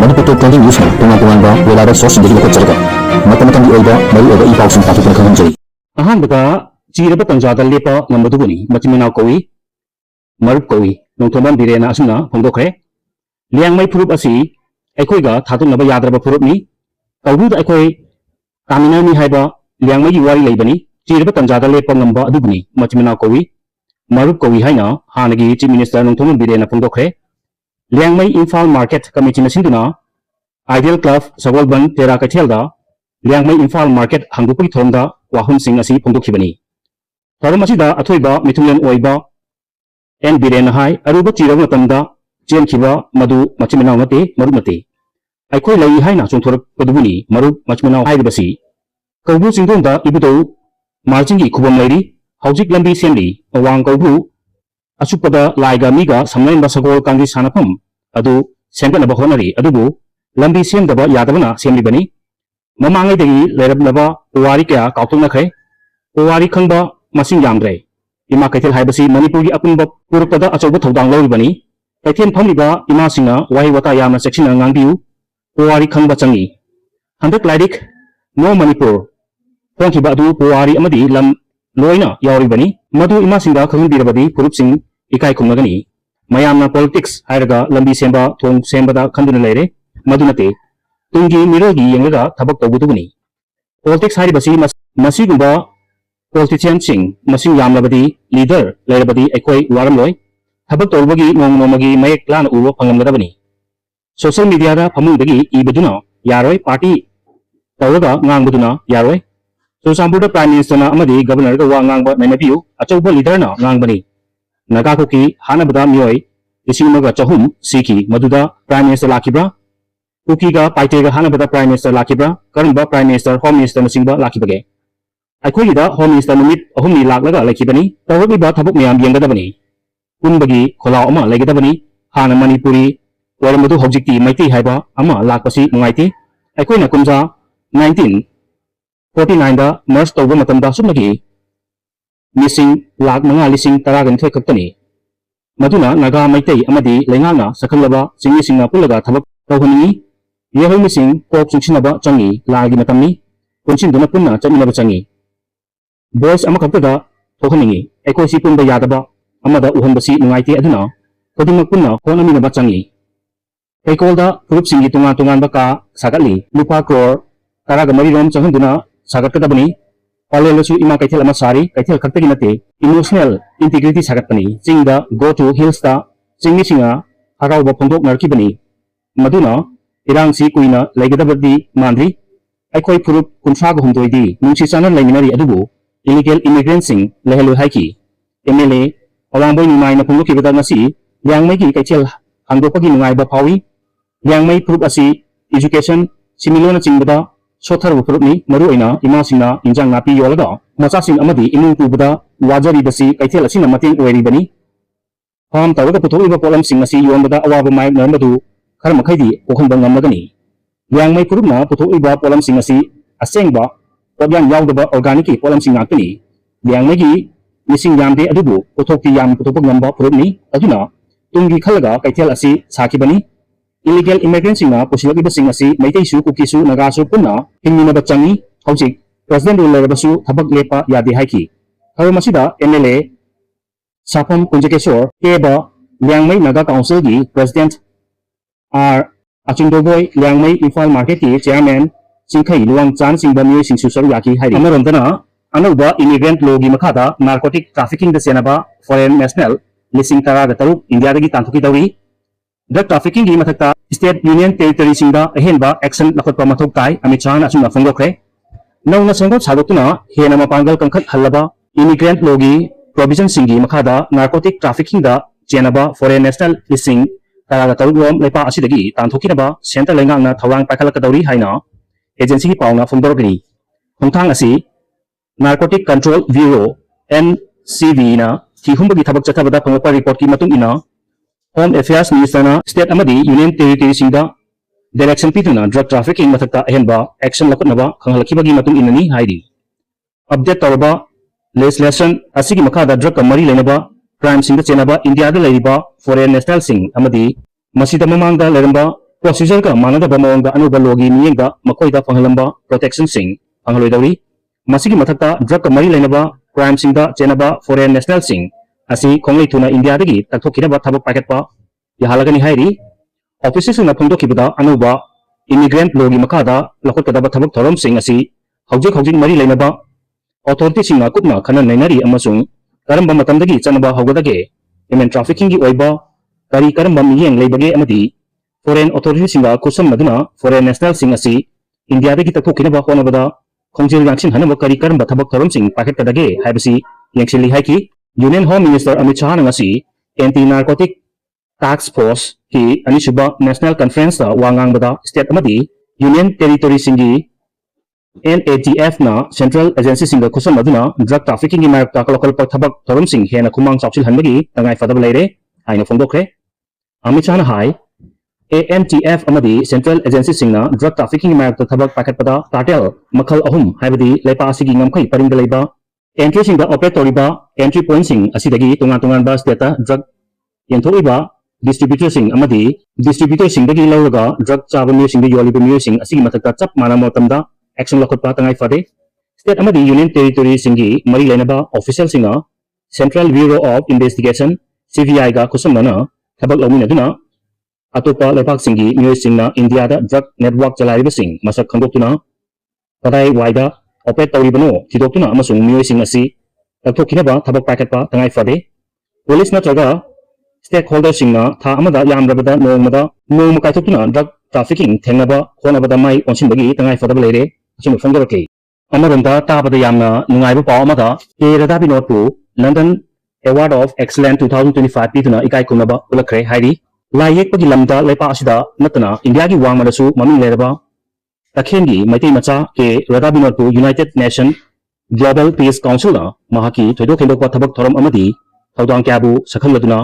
Manipur Total News na tunga-tungan ba wala ba source hindi ko tsarga. Matamatang iba may iba ipaw sing tapos ng kanjay. Ahambada chiraba tanjada lepa ngammaduguni machiminaw kawi marup kawi nongthoman birena asuna phongdokre liangmai phurup asi aikhoiga thatunaba yadraba phurup ni kawbuda aikoi kaminami haiba liangmai gi wari leibani chiraba tanjada lepa ngamba aduguni machiminaw kawi marup kawi haina hanagi chief minister nongthoman birena phongdokre liangmai Imphal market committee na sinduna ideal club sagolban tera kaithelda liangmai Imphal market hangdupagi thomda wahum sing asi phongdokhibani thoram asida athoiba mithunglen oiba en birena hai aruba chirab matamda chenkhiba madu machiminaw nate marup nate aikhoi lai haina chungthorak padubuni marup machiminaw hairibasi kawbu singdonda ibudo marchingi khubam lairi haujik lambi semli awang kawbu asukpada laiga miga samlainba sagol kangri sanapam adu semganaba honari adubu lambi semdaba yadabana semlibani mamangai dagi lerabnaba puwari kaya kautungnakhre puwari khangba masing yamdre ima kaithel haibasi manipuri apunba purukpada achauba thodang lawibani kaithel phamliba ima singa wahi wata yamna section ngangbiu puwari khangba changi handak laidik no manipur phongkiba adu puwari amadi lam loina yauribani madu ima singa khangbirabadi purup sing ikai khumnagani mayamna politics hairaga lambi semba thong sembada khanduna leire madunate tungi mirogi yengaga thabak tawbuduguni politics hairibasi masigumba politician sing masing yamlabadi leader leirabadi aikoi waramloi thabak tawbagi nongnomagi mayek lana uwa phangamgadabani social media da phamungdagi ibaduna yaroi party tawraga ngangbuduna yaroi Churachandpurda prime minister na amadi governor ga wa ngangba nainabiu achauba leader na ngangbani naga koki hanabada mioi isingmaga chahum siki maduda prime minister lakibra Kukiga paitega hanabada prime minister lakibra karamba prime minister home minister nasingba lakibage aikhoida home minister numit ahumni laklaga laikibani tawriba thabuk miyam yengadabani kunbagi kholao ama laigadabani hana manipuri waramadu hojikti maiti haiba ama lakpasi nungaite aikhoina kumja 1949 da march tawba matamda sumnagi missing lak manga lising taragan thoi khaktani maduna naga maitai amadi laingana sakhalaba singisingna pulaga thabak tawhani yehoi missing pop singsinaba changi lagi matamni punsinduna punna chaminaba changi boys ama khaktada thokhani aikoi si punba yadaba amada uhonbasi nungaite aduna kodimak punna honaminaba changi kaikolda group singi tunga tungan baka sagali lupa crore taraga mari rom changduna sagatkadabani Palelasu ima kaithel ama sari kaithel khaktagi nate emotional integrity sagatpani chingda go to hills ta chingni singa harauba phondok narkibani maduna irangsi kuina laigadabadi mandri aikoi phurup kunthra ga humdoidi nungsi chana laiminari adubu illegal immigrants sing lehelu haiki MLA awangbai nimai na phunglu kibada ngasi liangmai gi kaithel hangdopagi nungai ba phawi liangmai phurup asi education similona chingbada Sothar Purupni, Maruina, Imasina, Injang Napi Yolaga, Masasing Amadi, Imu Kubada, Wajari Basi, Kaitela Sina Mating Weribani, Ham Tawaka Putuba Polam Singasi, Yomada, Awabamai, Namadu, Karamakadi, Okanbang Magani. Yang Mai Purupna, Putuba Polam Singasi, Asengba, Pogan Yaudaba Organiki, Polam Singakini, Yang Magi, Missing Yamde Adubu, Putoki Yam Putupangamba Purupni, Aduna, Tungi Kalaga, Kaitela Si, Sakibani, illegal immigrants singa pusilagi basing asi maitai su kukisu nagasu punna hingmina bachangi haujik president ulerabasu thabak lepa yadi haiki haru masida MLA Sapam Kunjakesor keba liangmai naga council gi president R Achungdoboy liangmai Imphal market ki chairman singkhai luang chan singba mi singsu saru yaki hairi amarondana anuba immigrant logi makhada narcotic trafficking da senaba foreign national lising tara da taruk india dagi tanthuki dawi Drug trafficking gi mathakta state union territory singda ahenba action lakotpa mathok tai Amit Shah na asumna phongdokre nauna senggot sagotuna hena mapangal kangkhat hallaba immigrant logi provision singi makhada narcotic trafficking da chenaba foreign national listing taraga tarugom lepa asidagi tanthokiraba center lengangna thawang pakhalakadori haina agency gi pauna phongdorgani khongthang asi narcotic control bureau NCB na thihumbagi thabak chathabada phongpa report ki matung ina Home Affairs Minister na State Amadi Union Territory singda direction pituna drug trafficking mathakta ahenba action lakutnaba khanghalakibagi matung inani hairi update tawba legislation asigi makhada drug kamari lenaba crime singda chenaba India da leiriba foreign national sing amadi masida mamangda leramba procedure ꯒ ꯃꯥꯟꯅꯗꯕ ꯃꯑꯣꯡꯗ ꯑꯅꯧꯕ ꯂꯣꯒꯤ ꯃꯤꯠꯌꯦꯡꯗ ꯃꯈꯣꯏꯗ ꯐꯪꯍꯜꯂꯝꯕ ꯄ꯭ꯔꯣꯇꯦꯛꯁꯟꯁꯤꯡ ꯐꯪꯍꯜꯂꯣꯏꯗꯧꯔꯤ ꯃꯁꯤꯒꯤ ꯃꯊꯛꯇ ꯗ꯭ꯔꯒꯀ ꯃꯔꯤ ꯂꯩꯅꯕ ꯀ꯭ꯔꯥꯏꯝꯁꯤꯡꯗ ꯆꯦꯟꯅꯕ foreign ꯅꯦꯁꯅꯦꯜꯁꯤꯡ ꯑꯁꯤ ꯈꯣꯡꯂꯩ ꯊꯨꯅ ꯏꯟꯗꯤꯌꯥꯗꯒꯤ ꯇꯛꯊꯣꯛꯈꯤꯅꯕ ꯊꯕꯛ ꯄꯥꯏꯈꯠꯄ ꯌꯥꯍꯜꯂꯒꯅꯤ ꯍꯥꯏꯔꯤ ꯑꯣꯐꯤꯁꯔꯁꯤꯡꯅ ꯐꯣꯡꯗꯣꯛꯈꯤꯕꯗ ꯑꯅꯧꯕ ꯏꯃꯤꯒ꯭ꯔꯦꯟꯠ ꯂꯣꯒꯤ ꯃꯈꯥꯗ ꯂꯧꯈꯠꯀꯗꯕ ꯊꯕꯛ ꯊꯧꯔꯝꯁꯤꯡ ꯑꯁꯤ ꯍꯧꯖꯤꯛ ꯃꯔꯤ ꯂꯩꯅꯕ ꯑꯣꯊꯣꯔꯤꯇꯤꯁꯤꯡꯅ ꯀꯨꯞꯅ ꯈꯟꯅ ꯅꯩꯅꯔꯤ ꯑꯃꯁꯨꯡ ꯀꯔꯝꯕ ꯃꯇꯝꯗꯒꯤ ꯆꯠꯅꯕ ꯍꯧꯒꯗꯒꯦ ꯍ꯭ꯌꯨꯃꯦꯟ ꯇ꯭ꯔꯥꯐꯤꯀꯤꯡꯒꯤ ꯑꯣꯏꯕ ꯀꯔꯝꯕ ꯃꯤꯠꯌꯦꯡ ꯂꯩꯕꯒꯦ ꯑꯃꯗꯤ ꯐꯣꯔꯦꯟ ꯑꯣꯊꯣꯔꯤꯇꯤꯁꯤꯡꯒ ꯈꯨꯠꯁꯝꯅꯗꯨꯅ ꯐꯣꯔꯦꯟ ꯅꯦꯁꯅꯦꯜꯁꯤꯡ ꯑꯁꯤ ꯏꯟꯗꯤꯌꯥꯗꯒꯤ ꯇꯛꯊꯣꯛꯈꯤꯅꯕ ꯍꯣꯠꯅꯕꯗ ꯈꯣꯡꯖꯦꯜ ꯌꯥꯡꯁꯤꯟꯍꯟꯅꯕ ꯀꯔꯝꯕ ꯊꯕꯛ ꯊꯧꯔꯝꯁꯤꯡ ꯄꯥꯏꯈꯠꯀꯗꯒꯦ ꯍꯥꯏꯕꯁꯤ ꯌꯦꯡꯁꯤꯜꯂꯤ ꯍꯥꯏꯈꯤ ꯌꯨꯅꯤꯌꯟ ꯍꯣꯝ ꯃꯤꯅꯤꯁꯇꯔ ꯑꯃꯤꯠ ꯁꯥꯍꯅ ꯉꯁꯤ ꯑꯦꯟꯇꯤ ꯅꯥꯔꯀꯣꯇꯤꯛ ꯇꯥꯛꯁ ꯐꯣꯔꯁꯀꯤ ꯑꯅꯤꯁꯨꯕ ꯅꯦꯁꯅꯦꯜ ꯀꯟꯐꯔꯦꯟꯁꯇ ꯋꯥ ꯉꯥꯡꯕꯗ ꯁ꯭ꯇꯦꯠ ꯑꯃꯗꯤ ꯌꯨꯅꯤꯌꯟ ꯇꯦꯔꯤꯇꯣꯔꯤꯁꯤꯡꯒꯤ NATFꯅ ꯁꯦꯟꯇ꯭ꯔꯦꯜ ꯑꯦꯖꯦꯟꯁꯤꯁꯤꯡꯒ ꯈꯨꯠꯁꯝꯅꯗꯨꯅ ꯗ꯭ꯔꯒ ꯇ꯭ꯔꯥꯐꯤꯀꯤꯡꯒꯤ ꯃꯥꯌꯣꯛꯇ ꯂꯧꯈꯠꯄ ꯊꯕꯛ ꯊꯧꯔꯝꯁꯤꯡ ꯍꯦꯟꯅ ꯈꯨꯃꯥꯡ ꯆꯥꯎꯁꯤꯜꯍꯟꯕꯒꯤ ꯇꯉꯥꯏꯐꯗꯕ ꯂꯩꯔꯦ ꯍꯥꯏꯅ ꯐꯣꯡꯗꯣꯛꯈ꯭ꯔꯦ ꯑꯃꯤꯠ ꯁꯥꯍꯅ ꯍꯥꯏ ANTF amadi central agency singna drug trafficking mayakta thabak pakatpada cartel makhal ahum haibadi leipa asigi ngamkhai paringda leiba entry singda operate toriba entry point sing asidagi tungan ba state drug yenthoriba distributor sing amadi distributor singdagi lawraga drug chaba mi singda yoliba mi sing asigi mathakta chap mana motamda action lokotpa tangai fade state amadi union territory singi mari lainaba official singa central bureau of investigation CBI ga kusumna thabak lawmina duna अतोपा लेपाक सिंगी मियोय सिंगना India दा drug network चलारिबा सिंग मसक खंदोक्तुना कदाई वाइदा ऑपरेट तौरिबनो थिदोक्तुना अमसुंग मियोय सिंग असि तथोखिनबा थबक पाकेटपा तंगाई फदे पुलिस नत्रगा स्टेक होल्डर सिंगना था अमदा यामरबदा नोंग काइथोक्तुना ड्रग ट्रैफिकिंग थेंगनबा होनबदा माइ ओनसिनबगी तंगाई फदब लेरे असुम फंगरके अमरंदा ताबदा यामना नुंगाइबा पाव अमदा के रदाबि नोटपु लंदन अवार्ड ऑफ एक्सीलेंस 2025 पिदुना इकाई कुनबा उलखरे हाइरी लाई येकपगी लमदा लेपा असिदा नतना इंडिया की वांगमदसु ममिंग लेरबा तखेंगी मैतै मचा के रदाबिनोटपु United Nation Global Peace Council महाकी थोइदोक हेंदोकपा थबक थोरम अमदी थौदांग क्याबु सखलदुना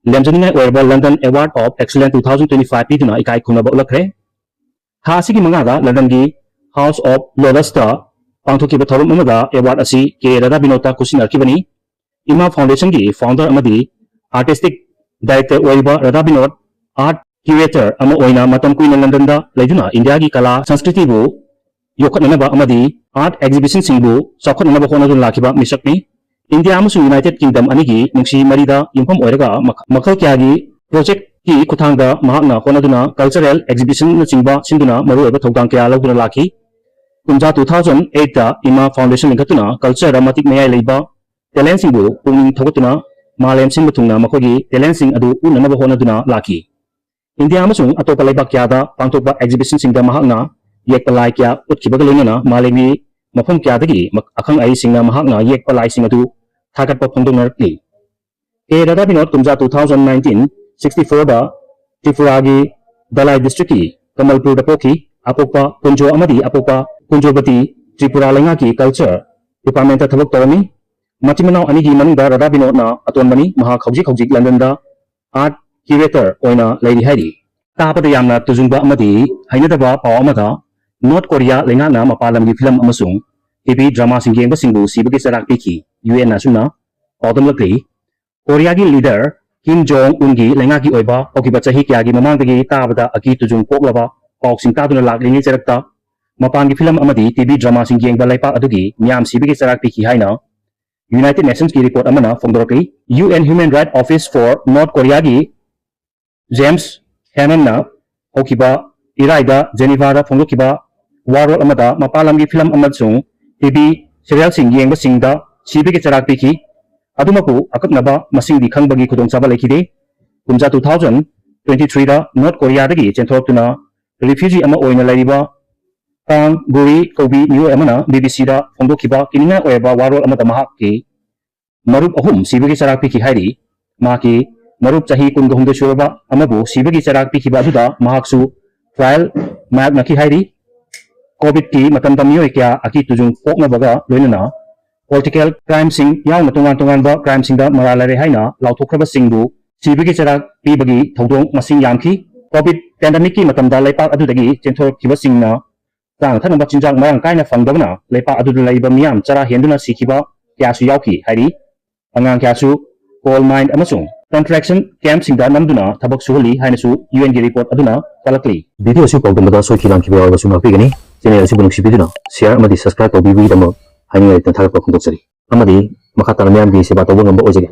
लेमजनिंगाई ओरबा लंदन अवार्ड ऑफ एक्सीलेंस 2025 पिदुना इकाई खुनबा उलखरे हा असिगी मंगादा लंदन की हाउस ऑफ लॉर्ड्सता पांथोकिबा थोरम अमदा अवार्ड असि के रदाबिनोटा कुसिनरकिबनी इमा फाउंडेशन की फाउंडर अमदी आर्टिस्टिक डायरेक्टर ओइबा रदाबिनोट आर्ट क्यूरेटर अमा ओइना मतम कुइना लंदन दा लेजुना इंडिया की कला संस्कृति बु योखननबा अमदी आर्ट एग्जिबिशन सिंगबु चौखननबा होनदुन लाखिबा मिसकनी इंडिया अमसु यूनाइटेड किंगडम अनिगी नुंसी मरिदा युमफम ओइरगा मखल क्यागी प्रोजेक्ट की खुथांगदा महाकना होनदुना कल्चरल एग्जिबिशन न चिंगबा सिंदुना मरु ओइबा थौदांग क्या लौदुना लाखी कुंजा 2008 दा इमा फाउंडेशन लिंगतुना कल्चर मतिक मयाय लेबा टैलेंट सिंगबु पुंग थोगतुना मालेम सिंह थुंगना मखोगी टैलेंट सिंह अदु उननबा होनदुना लाखी इंडिया अमसुंग अतोपा लेबा क्यादा पांथोकबा एग्जिबिशन सिंगदा महाकना येकपा लाइ क्या उतखिबगा लोइनना मालेमी मफम क्यादगी अखंग आई सिंगना महाकना येकपा लाइ सिंग अदु थागतपा फोंदोंनरक्ली के रदाबिनोट कुंजा 2019 64 दा त्रिपुरागी दलाई डिस्ट्रिक्ट की कमलपुर दा पोखी अपोपा कुंजो अमदी अपोपा कुंजोबती त्रिपुरा लैंगा की कल्चर डिपार्टमेंट थबक तौरमी मचिमनाव अनिगी मनुंगदा रदाबिनोटना अतोनबनी महा खौजिक लंदन आर्ट क्यूरेटर ओइना लेरी हाइरी तापदा यामना तुजुंगबा अमदी हाइनदबा पाव अमदा नॉर्थ कोरिया लेंगाना मपालमगी फिल्म अमसुंग टीवी ड्रामा सिंग येंगबा सिंगबु सिबगी सराक पिखी यूएन नासुना पावदमलक्री कोरिया की लीडर किम जोंग उनगी लेंगाकी ओइबा ओकिबा चही क्यागी ममांगदगी ताबदा अकी तुजुंग पोकलबा पावसिंग तादुना लाकलिंगे चरक्ता मपांगी फिल्म अमदी टीवी ड्रामा सिंग येंगबा लाइपा अदुगी म्याम सिबगी सराक पिखी हाइना यूनाइटेड नेशंस की रिपोर्ट अमना फोंदोरक्ली UN human right office for North Korea की जेम्स हैननना होकिबा इराइदा जेनेवादा फोंदोकिबा वारोल अमदा मपालमगी फिल्म अमसुंग टीवी सीरियल सिंग येंगबा सिंगदा सिबगी चराक पिखी अदुमपु अकपनबा मसिंगदी खंगबगी खुदोंचाबा लेखिदे कुंजा 2023 दा नॉर्थ कोरिया दगी चेंथोरतुना रिफ्यूजी अमा ओइना लैरिबा पांग गुरी कौबी मियो अमना बीबीसी दा फोंदोकिबा किनिंगा ओयबा वारोल अमदा महाकी मरुप अहुम सिबगी चराक पिखी हाइरी माकी मरुप चाही कुंगहुंदे सुरबा अमबु सिबगी चराक पिखिबा अदुदा महाकसु ट्रायल मायक नखी हाइरी कोविड की मतंदा मियो क्या अकी तुजुंग पोकनबगा लोइनना पॉलिटिकल क्राइम सिंग यावना तोंगान क्राइम सिंगदा मरालरे हाइना लाउथोखरबा सिंगबु सिबगी चराक पिबगी थौदोंग मसिंग यामखी कोविड पेंडेमिक की मतंदा लेपाक अदुदगी चेंथोरखिबा सिंगना चांग थनबा चिंजाक मरंग कायना फंगदबना लेपाक अदुदा लैबा मियाम चरा हेंदुना सिखिबा क्यासु यावखी हाइरी अंगांग क्यासु कोल माइन अमसुंग contraction camp-singda namduna thabak suhali hainasu UN gi report aduna talakli. Video si pagdamada soiki lamkiba awagasu ngakpigani channel asi bunuk sibiduna share amadi subscribe tawbibidamo haingai tan thagakpa khondokchari amadi makhatana miyam gi seba tawba ngamba ojage.